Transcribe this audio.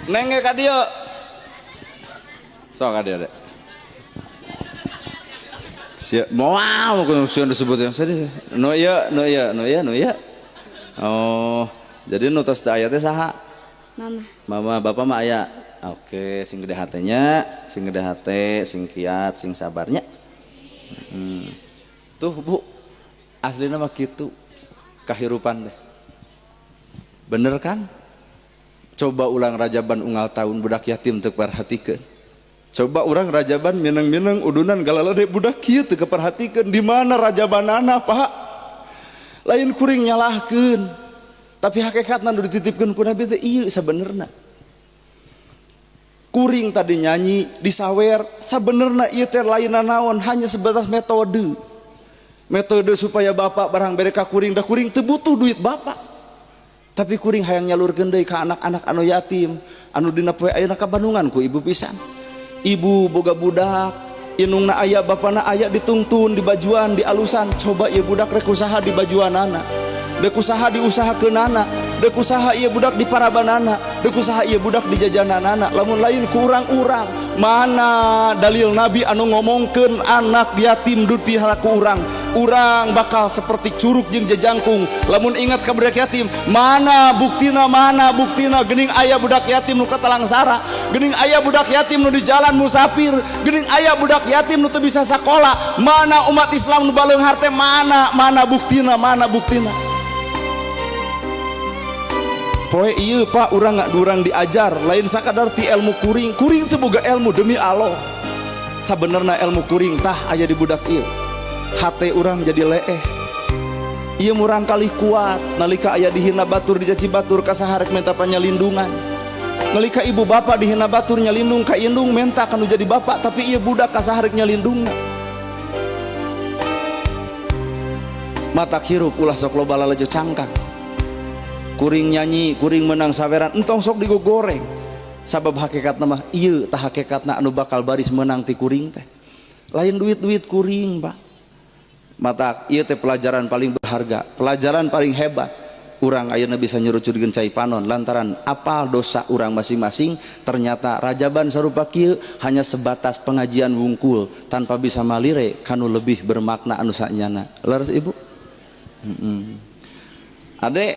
Neng ka dieu. Sok ka dieu. Siap, mau aku disebut yang sedih. No iya. Oh, jadi nu tos ayatnya saha? Mama, bapak mah aya. Oke, sing gede hatenya, sing gede hate, sing kiat, sing sabarnya. Tuh bu, aslinya mah gitu kahirupan deh. Bener kan? Coba ulang rajaban unggal tahun budak yatim teu perhatikeun. Coba orang rajaban mineng-mineng udunan galalade budak kieu teu keperhatikeun di mana rajabanana Pak. Lain kuring nyalahkeun. Tapi hakikatna nu dititipkeun ku Nabi teh ieu sabenerna. Kuring tadi nyanyi disawer sabenerna ieu teh lainna naon hanya sebatas metode. Metode supaya bapak barang bere ka kuring da kuring teu butuh duit bapak. Tapi kuring hayang nyalurkeun deui ka anak-anak anu yatim anu dina poe ayeuna ka Bandungan ku ibu pisan. Ibu boga budak inungna aya bapana aya ditungtun di bajuan di alusan coba ieu budak rek usaha di bajuanana dek usaha diusahakeunana dek usaha ieu budak di parabanana dek usaha ieu budak di jajananana lamun lain ku urang-urang mana dalil Nabi anu ngomongkeun anak yatim dud pihara ku urang bakal seperti curug jeung jajangkung lamun ingat ka budak yatim mana buktina geuning aya budak yatim nu katalangsara geuning aya budak yatim nu di jalan musafir geuning aya budak yatim nu teu bisa sakola mana umat Islam nu baleunghar teh mana buktina poe ieu Pak urang durang diajar lain sakadar ti ilmu kuring teu boga ilmu demi Allah sabenerna ilmu kuring tah aya di budak ieu hate urang jadi leeh ieu murang kali kuat nalika aya dihina batur dicaci batur ka saharek menta panyalindungan nalika ibu bapak dihina batur nyalindung ka indung menta kanu jadi bapak tapi ieu budak ka saharek nyalindungna matak hirup ulah sok loba lalajo cangkang kuring nyanyi kuring menang saweran entong sok digogoreng sabab hakikatna mah ieu tah hakikatna anu bakal baris menang ti kuring teh lain duit kuring Pak mata ieu teh pelajaran paling berharga pelajaran paling hebat urang ayeuna bisa nyurucurkeun cai panon lantaran apal dosa urang masing-masing ternyata rajaban sarupa kieu hanya sebatas pengajian wungkul tanpa bisa malire kanu lebih bermakna anu sanyana leres ibu Ade